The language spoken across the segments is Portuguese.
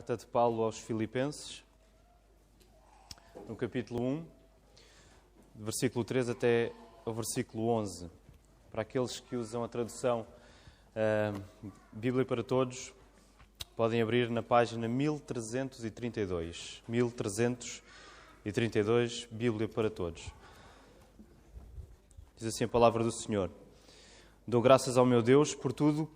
Carta de Paulo aos Filipenses, no capítulo 1, do versículo 3 até ao versículo 11. Para aqueles que usam a tradução Bíblia para Todos, podem abrir na página 1332. 1332, Bíblia para Todos. Diz assim a palavra do Senhor. Dou graças ao meu Deus por tudo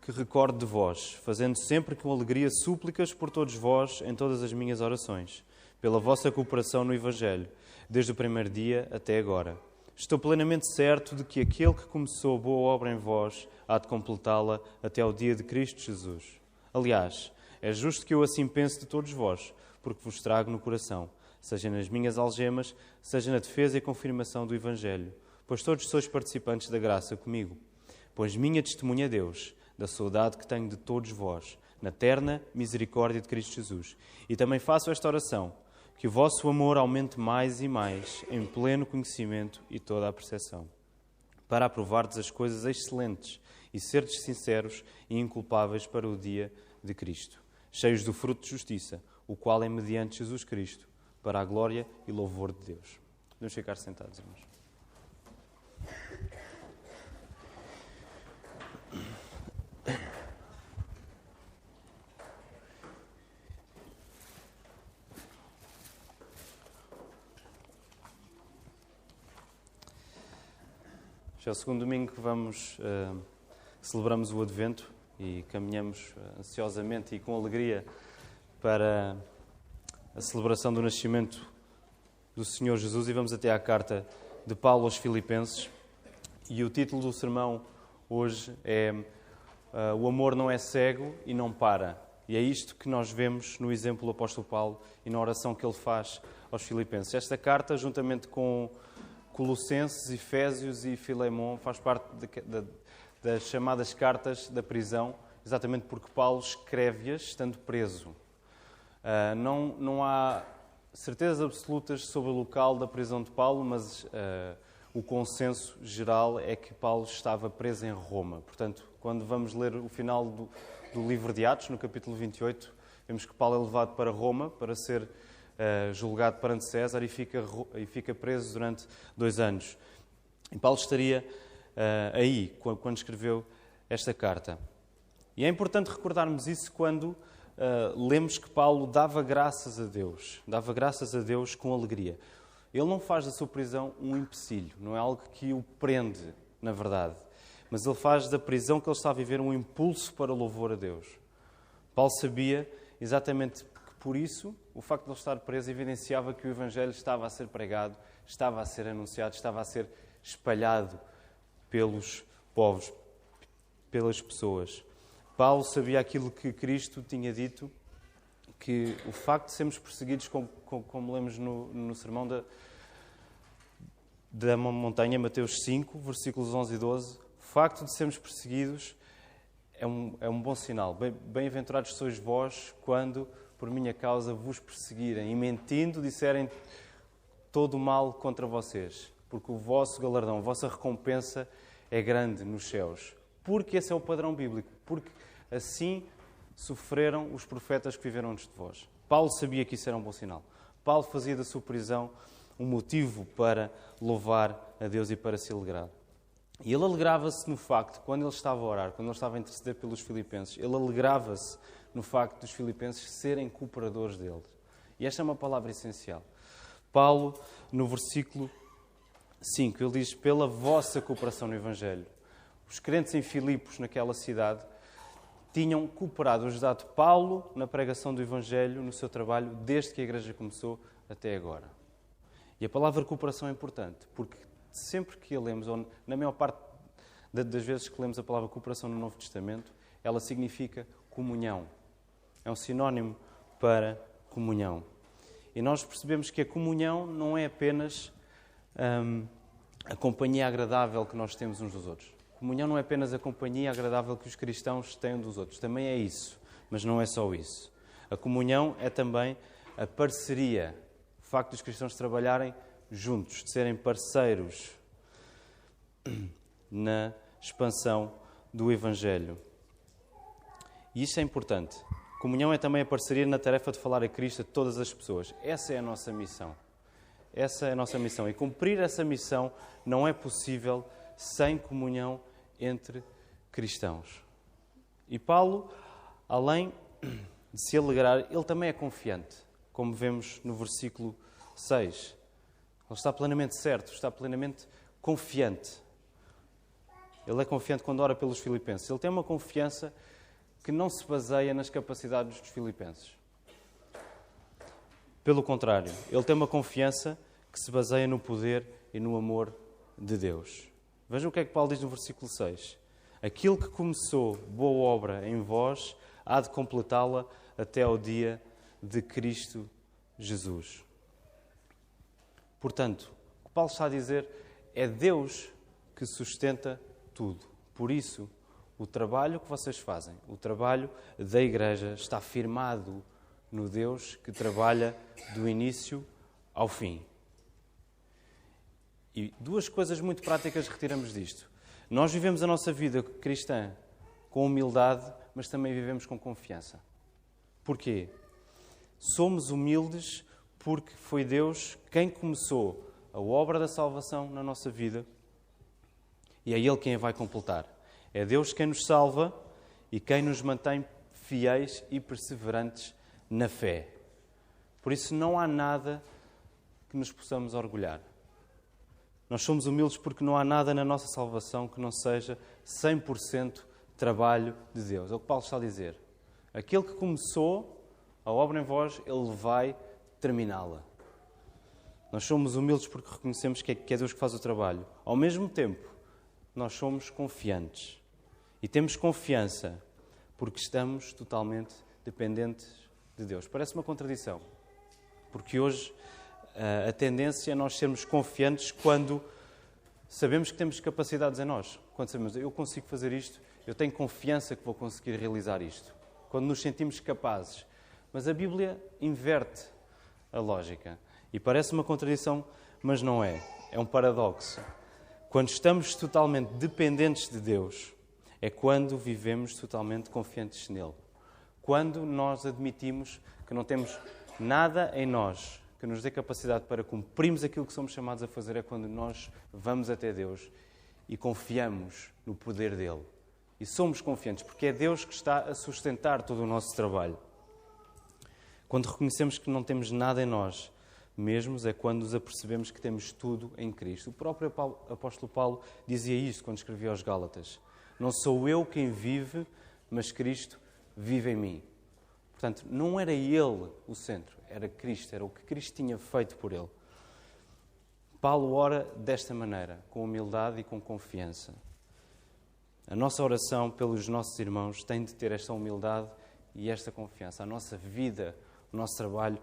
que recordo de vós, fazendo sempre com alegria súplicas por todos vós em todas as minhas orações, pela vossa cooperação no Evangelho, desde o primeiro dia até agora. Estou plenamente certo de que aquele que começou a boa obra em vós há de completá-la até ao dia de Cristo Jesus. Aliás, é justo que eu assim pense de todos vós, porque vos trago no coração, seja nas minhas algemas, seja na defesa e confirmação do Evangelho, pois todos sois participantes da graça comigo. Pois minha testemunha é Deus, da saudade que tenho de todos vós, na terna misericórdia de Cristo Jesus. E também faço esta oração, que o vosso amor aumente mais e mais, em pleno conhecimento e toda a percepção, para aprovardes as coisas excelentes e serdes sinceros e inculpáveis para o dia de Cristo, cheios do fruto de justiça, o qual é mediante Jesus Cristo, para a glória e louvor de Deus. Vamos ficar sentados, irmãos. Já é o segundo domingo que celebramos o Advento e caminhamos ansiosamente e com alegria para a celebração do nascimento do Senhor Jesus e vamos até à carta de Paulo aos Filipenses. E o título do sermão hoje é O amor não é cego e não para. E é isto que nós vemos no exemplo do apóstolo Paulo e na oração que ele faz aos Filipenses. Esta carta, juntamente com Colossenses, Efésios e Filemão, faz parte das chamadas cartas da prisão, exatamente porque Paulo escreve-as estando preso. Não há certezas absolutas sobre o local da prisão de Paulo, mas o consenso geral é que Paulo estava preso em Roma. Portanto, quando vamos ler o final do livro de Atos, no capítulo 28, vemos que Paulo é levado para Roma para ser julgado perante César e fica preso durante 2 anos. E Paulo estaria aí quando escreveu esta carta. E é importante recordarmos isso quando lemos que Paulo dava graças a Deus com alegria. Ele não faz da sua prisão um empecilho, não é algo que o prende, na verdade, mas ele faz da prisão que ele está a viver um impulso para o louvor a Deus. Paulo sabia exatamente que por isso o facto de ele estar preso evidenciava que o Evangelho estava a ser pregado, estava a ser anunciado, estava a ser espalhado pelos povos, pelas pessoas. Paulo sabia aquilo que Cristo tinha dito, que o facto de sermos perseguidos, como lemos no sermão da montanha, Mateus 5, versículos 11 e 12, o facto de sermos perseguidos é um bom sinal. Bem-aventurados sois vós quando por minha causa vos perseguirem e mentindo disserem todo o mal contra vocês, porque o vosso galardão, a vossa recompensa é grande nos céus. Porque esse é o padrão bíblico, porque assim sofreram os profetas que viveram antes de vós. Paulo sabia que isso era um bom sinal. Paulo fazia da sua prisão um motivo para louvar a Deus e para se alegrar. E ele alegrava-se no facto, quando ele estava a orar, quando ele estava a interceder pelos filipenses, ele alegrava-se no facto dos filipenses serem cooperadores dele. E esta é uma palavra essencial. Paulo, no versículo 5, ele diz, pela vossa cooperação no Evangelho. Os crentes em Filipos, naquela cidade, tinham cooperado, ajudado Paulo na pregação do Evangelho, no seu trabalho, desde que a igreja começou até agora. E a palavra cooperação é importante, porque sempre que a lemos, ou na maior parte das vezes que lemos a palavra cooperação no Novo Testamento, ela significa comunhão. É um sinónimo para comunhão. E nós percebemos que a comunhão não é apenas a companhia agradável que nós temos uns dos outros. Comunhão não é apenas a companhia agradável que os cristãos têm uns dos outros. Também é isso, mas não é só isso. A comunhão é também a parceria. O facto dos cristãos trabalharem juntos, de serem parceiros na expansão do Evangelho. E isto é importante. Comunhão é também a parceria na tarefa de falar a Cristo a todas as pessoas. Essa é a nossa missão. Essa é a nossa missão. E cumprir essa missão não é possível sem comunhão entre cristãos. E Paulo, além de se alegrar, ele também é confiante, como vemos no versículo 6. Ele está plenamente certo, está plenamente confiante. Ele é confiante quando ora pelos filipenses. Ele tem uma confiança que não se baseia nas capacidades dos filipenses. Pelo contrário, ele tem uma confiança que se baseia no poder e no amor de Deus. Vejam o que é que Paulo diz no versículo 6. Aquilo que começou boa obra em vós, há de completá-la até ao dia de Cristo Jesus. Portanto, o que Paulo está a dizer é Deus que sustenta tudo. Por isso, o trabalho que vocês fazem, o trabalho da Igreja, está firmado no Deus que trabalha do início ao fim. E duas coisas muito práticas retiramos disto. Nós vivemos a nossa vida cristã com humildade, mas também vivemos com confiança. Porquê? Somos humildes porque foi Deus quem começou a obra da salvação na nossa vida e é Ele quem a vai completar. É Deus quem nos salva e quem nos mantém fiéis e perseverantes na fé. Por isso não há nada que nos possamos orgulhar. Nós somos humildes porque não há nada na nossa salvação que não seja 100% trabalho de Deus. É o que Paulo está a dizer. Aquele que começou a obra em vós, Ele vai terminá-la. Nós somos humildes porque reconhecemos que é Deus que faz o trabalho. Ao mesmo tempo, nós somos confiantes. E temos confiança porque estamos totalmente dependentes de Deus. Parece uma contradição. Porque hoje a tendência é nós sermos confiantes quando sabemos que temos capacidades em nós. Quando sabemos, eu consigo fazer isto, eu tenho confiança que vou conseguir realizar isto. Quando nos sentimos capazes. Mas a Bíblia inverte a lógica. E parece uma contradição, mas não é. É um paradoxo. Quando estamos totalmente dependentes de Deus, é quando vivemos totalmente confiantes nele. Quando nós admitimos que não temos nada em nós que nos dê capacidade para cumprirmos aquilo que somos chamados a fazer, é quando nós vamos até Deus e confiamos no poder dele. E somos confiantes, porque é Deus que está a sustentar todo o nosso trabalho. Quando reconhecemos que não temos nada em nós mesmos, é quando nos apercebemos que temos tudo em Cristo. O próprio apóstolo Paulo dizia isto quando escrevia aos Gálatas. Não sou eu quem vive, mas Cristo vive em mim. Portanto, não era Ele o centro, era Cristo, era o que Cristo tinha feito por Ele. Paulo ora desta maneira, com humildade e com confiança. A nossa oração pelos nossos irmãos tem de ter esta humildade e esta confiança. A nossa vida, o nosso trabalho,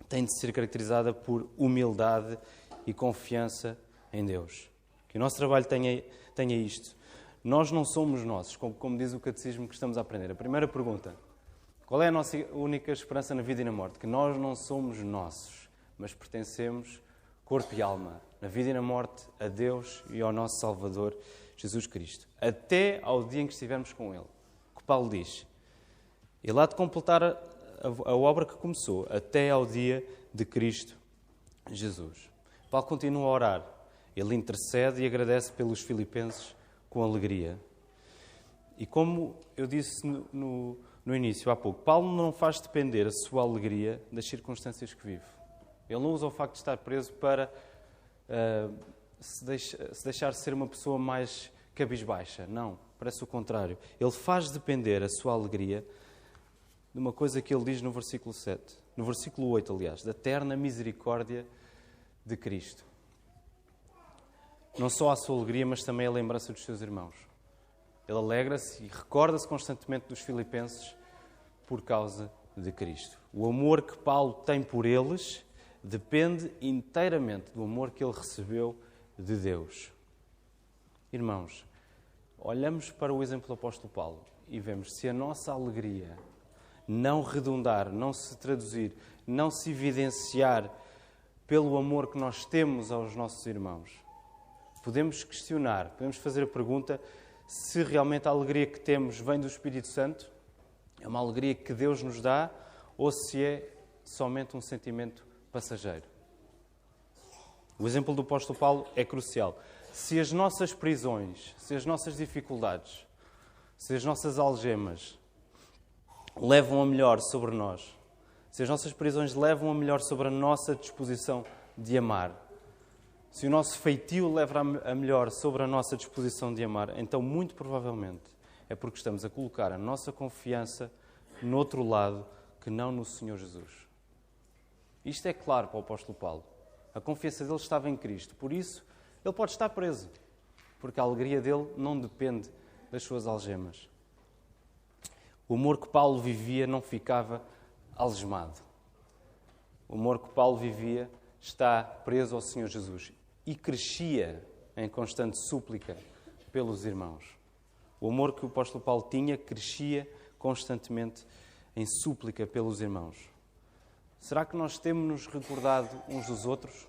tem de ser caracterizada por humildade e confiança em Deus. Que o nosso trabalho tenha isto. Nós não somos nossos, como diz o catecismo que estamos a aprender. A primeira pergunta: qual é a nossa única esperança na vida e na morte? Que nós não somos nossos, mas pertencemos, corpo e alma, na vida e na morte, a Deus e ao nosso Salvador, Jesus Cristo. Até ao dia em que estivermos com Ele. O que Paulo diz. Ele há de completar a obra que começou, até ao dia de Cristo Jesus. Paulo continua a orar. Ele intercede e agradece pelos filipenses com alegria. E como eu disse no início, há pouco, Paulo não faz depender a sua alegria das circunstâncias que vive. Ele não usa o facto de estar preso para se deixar ser uma pessoa mais cabisbaixa. Não, parece o contrário. Ele faz depender a sua alegria de uma coisa que ele diz no versículo 7, no versículo 8, aliás, da eterna misericórdia de Cristo. Não só a sua alegria, mas também a lembrança dos seus irmãos. Ele alegra-se e recorda-se constantemente dos filipenses por causa de Cristo. O amor que Paulo tem por eles depende inteiramente do amor que ele recebeu de Deus. Irmãos, olhamos para o exemplo do apóstolo Paulo e vemos se a nossa alegria não redundar, não se traduzir, não se evidenciar pelo amor que nós temos aos nossos irmãos. Podemos questionar, podemos fazer a pergunta se realmente a alegria que temos vem do Espírito Santo é uma alegria que Deus nos dá ou se é somente um sentimento passageiro. O exemplo do apóstolo Paulo é crucial. Se as nossas prisões, se as nossas dificuldades, se as nossas algemas levam a melhor sobre nós, se as nossas prisões levam a melhor sobre a nossa disposição de amar, se o nosso feitio leva a melhor sobre a nossa disposição de amar, então, muito provavelmente, é porque estamos a colocar a nossa confiança no outro lado que não no Senhor Jesus. Isto é claro para o apóstolo Paulo. A confiança dele estava em Cristo. Por isso, ele pode estar preso, porque a alegria dele não depende das suas algemas. O amor que Paulo vivia não ficava algemado. O amor que Paulo vivia está preso ao Senhor Jesus e crescia em constante súplica pelos irmãos. O amor que o apóstolo Paulo tinha crescia constantemente em súplica pelos irmãos. Será que nós temos-nos recordado uns dos outros?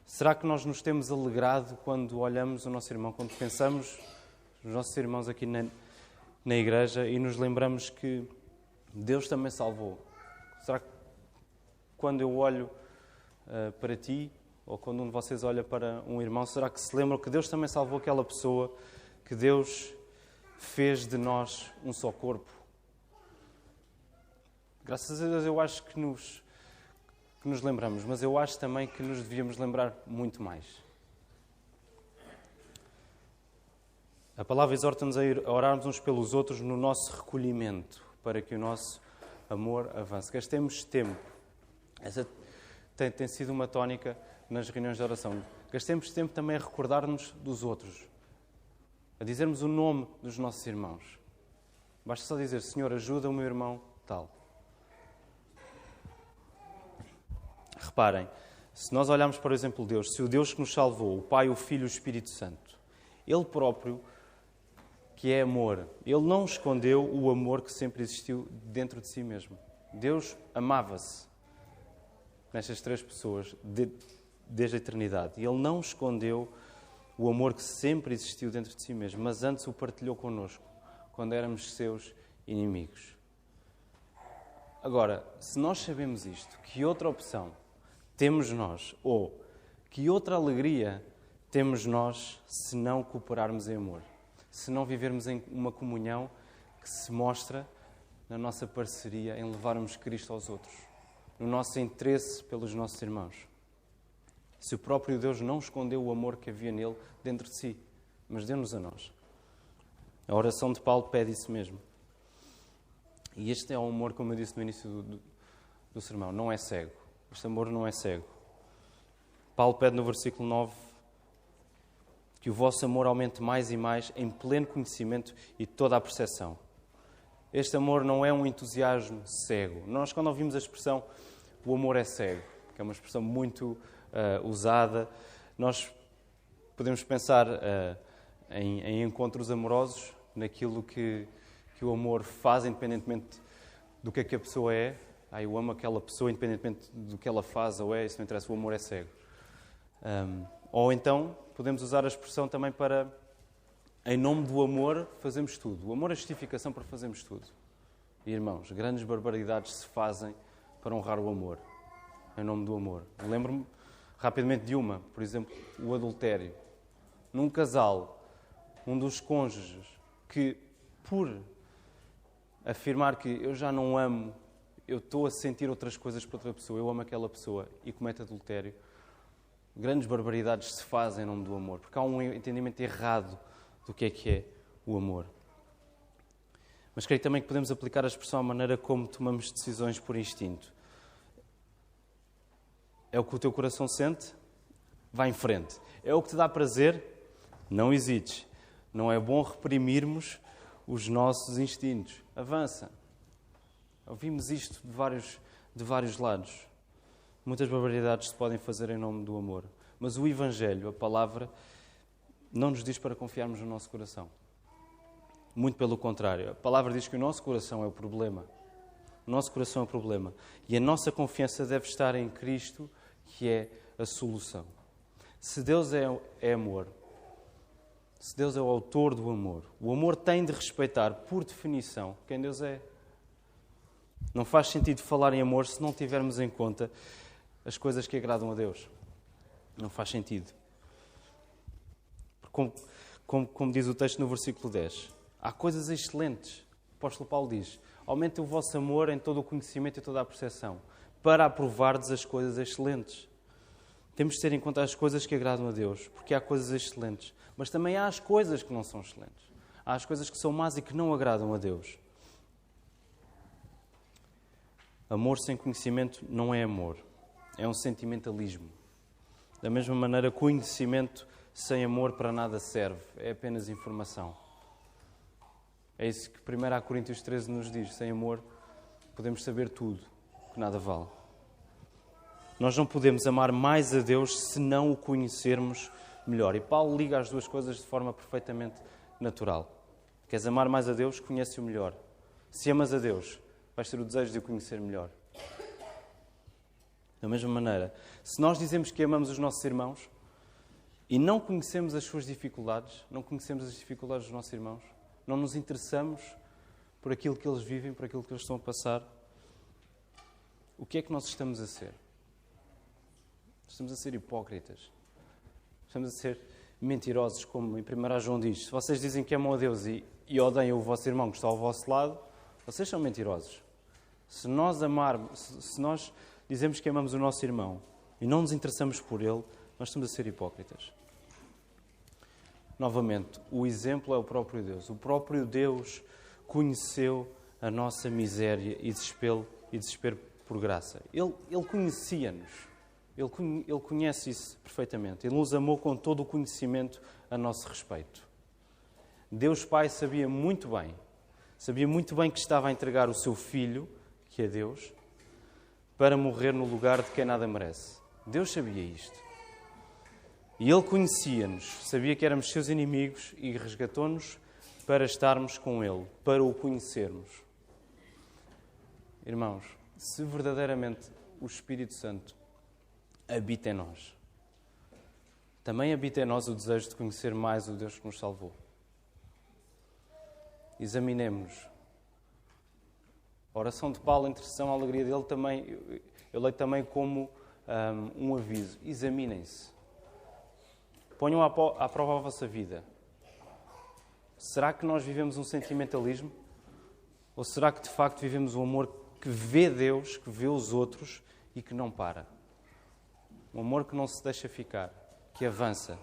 Será que nós nos temos alegrado quando olhamos o nosso irmão, quando pensamos nos nossos irmãos aqui na igreja e nos lembramos que Deus também salvou? Será que quando eu olho para ti, ou quando um de vocês olha para um irmão, será que se lembram que Deus também salvou aquela pessoa, que Deus fez de nós um só corpo? Graças a Deus eu acho que nos lembramos, mas eu acho também que nos devíamos lembrar muito mais. A palavra exorta-nos a orarmos uns pelos outros no nosso recolhimento, para que o nosso amor avance. Gastemos tempo. Essa tem sido uma tónica nas reuniões de oração. Gastemos tempo também a recordar-nos dos outros, a dizermos o nome dos nossos irmãos. Basta só dizer: Senhor, ajuda o meu irmão tal. Reparem, se nós olharmos para o exemplo de Deus, se o Deus que nos salvou, o Pai, o Filho e o Espírito Santo, Ele próprio, que é amor, Ele não escondeu o amor que sempre existiu dentro de si mesmo. Deus amava-se nestas três pessoas desde a eternidade. E Ele não escondeu o amor que sempre existiu dentro de si mesmo, mas antes o partilhou connosco, quando éramos seus inimigos. Agora, se nós sabemos isto, que outra opção temos nós, ou que outra alegria temos nós se não cooperarmos em amor? Se não vivermos em uma comunhão que se mostra na nossa parceria em levarmos Cristo aos outros, no nosso interesse pelos nossos irmãos. Se o próprio Deus não escondeu o amor que havia nele dentro de si, mas deu-nos a nós. A oração de Paulo pede isso mesmo. E este é o amor, como eu disse no início do sermão, não é cego. Este amor não é cego. Paulo pede no versículo 9 que o vosso amor aumente mais e mais em pleno conhecimento e toda a percepção. Este amor não é um entusiasmo cego. Nós, quando ouvimos a expressão o amor é cego, que é uma expressão muito usada, nós podemos pensar em encontros amorosos, naquilo que o amor faz, independentemente do que a pessoa é. Eu amo aquela pessoa, independentemente do que ela faz ou é, isso não interessa, o amor é cego. Ou então, podemos usar a expressão também para, em nome do amor, fazemos tudo. O amor é a justificação para fazermos tudo. E, irmãos, grandes barbaridades se fazem para honrar o amor, em nome do amor. Lembro-me rapidamente de uma, por exemplo, o adultério. Num casal, um dos cônjuges que, por afirmar que eu já não amo, eu estou a sentir outras coisas para outra pessoa, eu amo aquela pessoa e comete adultério, grandes barbaridades se fazem em nome do amor, porque há um entendimento errado do que é o amor. Mas creio também que podemos aplicar a expressão à maneira como tomamos decisões por instinto. É o que o teu coração sente? Vai em frente. É o que te dá prazer? Não hesites. Não é bom reprimirmos os nossos instintos. Avança. Ouvimos isto de vários lados. Muitas barbaridades se podem fazer em nome do amor. Mas o Evangelho, a palavra, não nos diz para confiarmos no nosso coração. Muito pelo contrário. A palavra diz que o nosso coração é o problema. O nosso coração é o problema. E a nossa confiança deve estar em Cristo, que é a solução. Se Deus é amor, se Deus é o autor do amor, o amor tem de respeitar, por definição, quem Deus é. Não faz sentido falar em amor se não tivermos em conta as coisas que agradam a Deus. Não faz sentido. Como diz o texto no versículo 10, há coisas excelentes. O apóstolo Paulo diz: aumentem o vosso amor em todo o conhecimento e toda a percepção, para aprovardes as coisas excelentes. Temos de ter em conta as coisas que agradam a Deus, porque há coisas excelentes. Mas também há as coisas que não são excelentes. Há as coisas que são más e que não agradam a Deus. Amor sem conhecimento não é amor. É um sentimentalismo. Da mesma maneira, conhecimento sem amor para nada serve. É apenas informação. É isso que 1 Coríntios 13 nos diz. Sem amor podemos saber tudo, que nada vale. Nós não podemos amar mais a Deus se não o conhecermos melhor. E Paulo liga as duas coisas de forma perfeitamente natural. Queres amar mais a Deus? Conhece-o melhor. Se amas a Deus, vais ter o desejo de o conhecer melhor. Da mesma maneira, se nós dizemos que amamos os nossos irmãos e não conhecemos as suas dificuldades, não conhecemos as dificuldades dos nossos irmãos, não nos interessamos por aquilo que eles vivem, por aquilo que eles estão a passar, o que é que nós estamos a ser? Estamos a ser hipócritas. Estamos a ser mentirosos, como em 1 João diz. Se vocês dizem que amam a Deus e odeiam o vosso irmão que está ao vosso lado, vocês são mentirosos. Se nós dizemos que amamos o nosso irmão e não nos interessamos por ele, nós estamos a ser hipócritas. Novamente, o exemplo é o próprio Deus. O próprio Deus conheceu a nossa miséria e desespero por graça. Ele conhecia-nos. Ele conhece isso perfeitamente. Ele nos amou com todo o conhecimento a nosso respeito. Deus Pai sabia muito bem que estava a entregar o seu Filho, que é Deus, para morrer no lugar de quem nada merece. Deus sabia isto. E Ele conhecia-nos, sabia que éramos seus inimigos e resgatou-nos para estarmos com Ele, para o conhecermos. Irmãos, se verdadeiramente o Espírito Santo habita em nós, também habita em nós o desejo de conhecer mais o Deus que nos salvou. Examinemos-nos. A oração de Paulo, a intercessão, a alegria dele também, eu leio também como um aviso. Examinem-se. Ponham à prova a vossa vida. Será que nós vivemos um sentimentalismo? Ou será que de facto vivemos um amor que vê Deus, que vê os outros e que não para? Um amor que não se deixa ficar, que avança.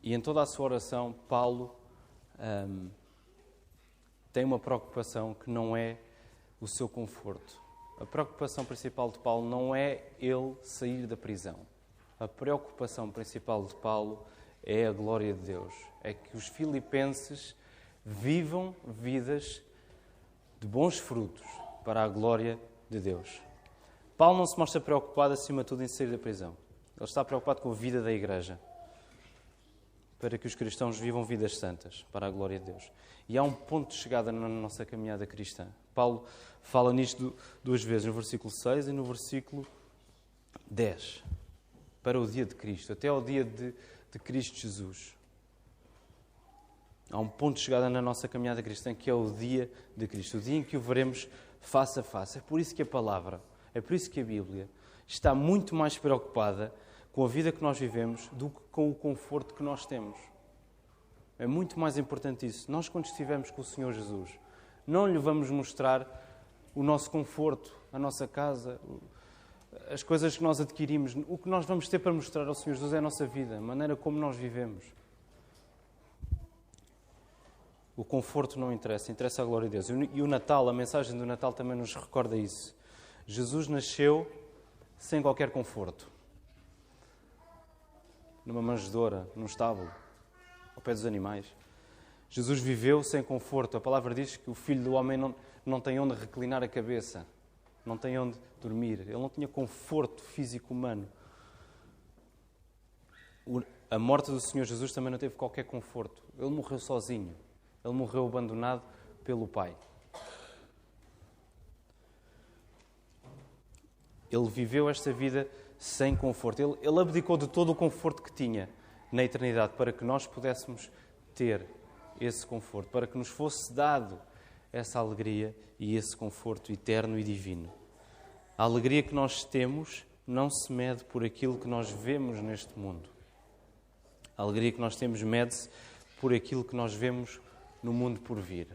E em toda a sua oração, Paulo tem uma preocupação que não é o seu conforto. A preocupação principal de Paulo não é ele sair da prisão. A preocupação principal de Paulo é a glória de Deus. É que os filipenses vivam vidas de bons frutos para a glória de Deus. Paulo não se mostra preocupado, acima de tudo, em sair da prisão. Ele está preocupado com a vida da igreja, para que os cristãos vivam vidas santas, para a glória de Deus. E há um ponto de chegada na nossa caminhada cristã. Paulo fala nisto duas vezes, no versículo 6 e no versículo 10. Para o dia de Cristo, até ao dia de Cristo Jesus. Há um ponto de chegada na nossa caminhada cristã que é o dia de Cristo, o dia em que o veremos face a face. É por isso que a palavra, é por isso que a Bíblia está muito mais preocupada com a vida que nós vivemos do que com o conforto que nós temos. É muito mais importante isso. Nós, quando estivermos com o Senhor Jesus, não lhe vamos mostrar o nosso conforto, a nossa casa, as coisas que nós adquirimos. O que nós vamos ter para mostrar ao Senhor Jesus é a nossa vida, a maneira como nós vivemos. O conforto não interessa, interessa a glória de Deus. E o Natal, a mensagem do Natal também nos recorda isso. Jesus nasceu sem qualquer conforto. Numa manjedoura, num estábulo, ao pé dos animais. Jesus viveu sem conforto. A palavra diz que o Filho do Homem não tem onde reclinar a cabeça, não tem onde dormir. Ele não tinha conforto físico humano. A morte do Senhor Jesus também não teve qualquer conforto. Ele morreu sozinho. Ele morreu abandonado pelo Pai. Ele viveu esta vida sem conforto. Ele abdicou de todo o conforto que tinha na eternidade para que nós pudéssemos ter esse conforto, para que nos fosse dado essa alegria e esse conforto eterno e divino. A alegria que nós temos não se mede por aquilo que nós vemos neste mundo. A alegria que nós temos mede-se por aquilo que nós vemos no mundo por vir.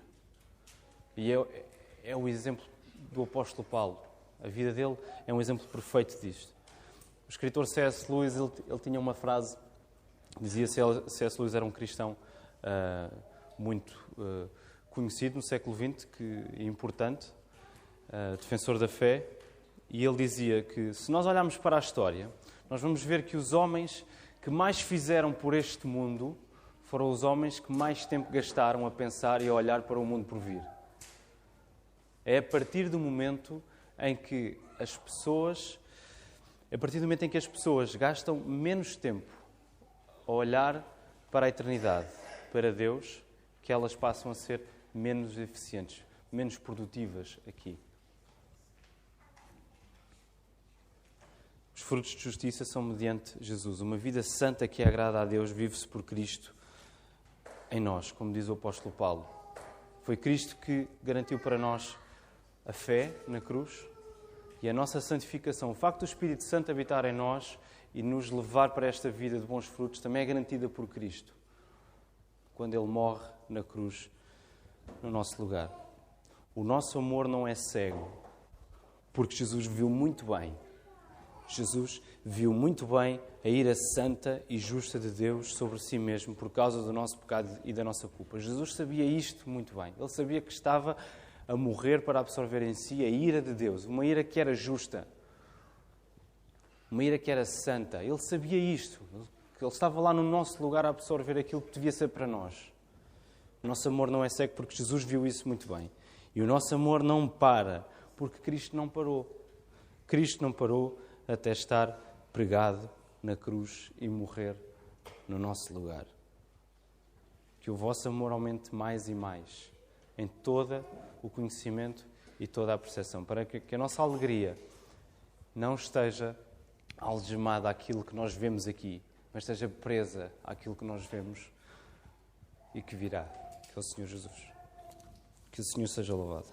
E é o exemplo do apóstolo Paulo. A vida dele é um exemplo perfeito disto. O escritor C.S. Lewis ele tinha uma frase, dizia que C.S. Lewis era um cristão muito conhecido no século XX, importante, defensor da fé, e ele dizia que se nós olharmos para a história, nós vamos ver que os homens que mais fizeram por este mundo foram os homens que mais tempo gastaram a pensar e a olhar para o mundo por vir. É a partir do momento em que as pessoas gastam menos tempo a olhar para a eternidade, para Deus, que elas passam a ser menos eficientes, menos produtivas aqui. Os frutos de justiça são mediante Jesus. Uma vida santa que agrada a Deus vive-se por Cristo em nós, como diz o apóstolo Paulo. Foi Cristo que garantiu para nós a fé na cruz e a nossa santificação. O facto do Espírito Santo habitar em nós e nos levar para esta vida de bons frutos também é garantida por Cristo, quando Ele morre na cruz no nosso lugar. O nosso amor não é cego, porque Jesus viu muito bem a ira santa e justa de Deus sobre si mesmo por causa do nosso pecado e da nossa culpa. Jesus sabia isto muito bem. Ele sabia que estava a morrer para absorver em si a ira de Deus, uma ira que era justa, uma ira que era santa. Ele sabia isto, que Ele estava lá no nosso lugar a absorver aquilo que devia ser para nós. O nosso amor não é cego porque Jesus viu isso muito bem. E o nosso amor não para porque Cristo não parou. Cristo não parou até estar pregado na cruz e morrer no nosso lugar. Que o vosso amor aumente mais e mais em todo o conhecimento e toda a percepção, para que a nossa alegria não esteja algemada àquilo que nós vemos aqui, mas esteja presa àquilo que nós vemos e que virá, que é o Senhor Jesus. Que o Senhor seja louvado.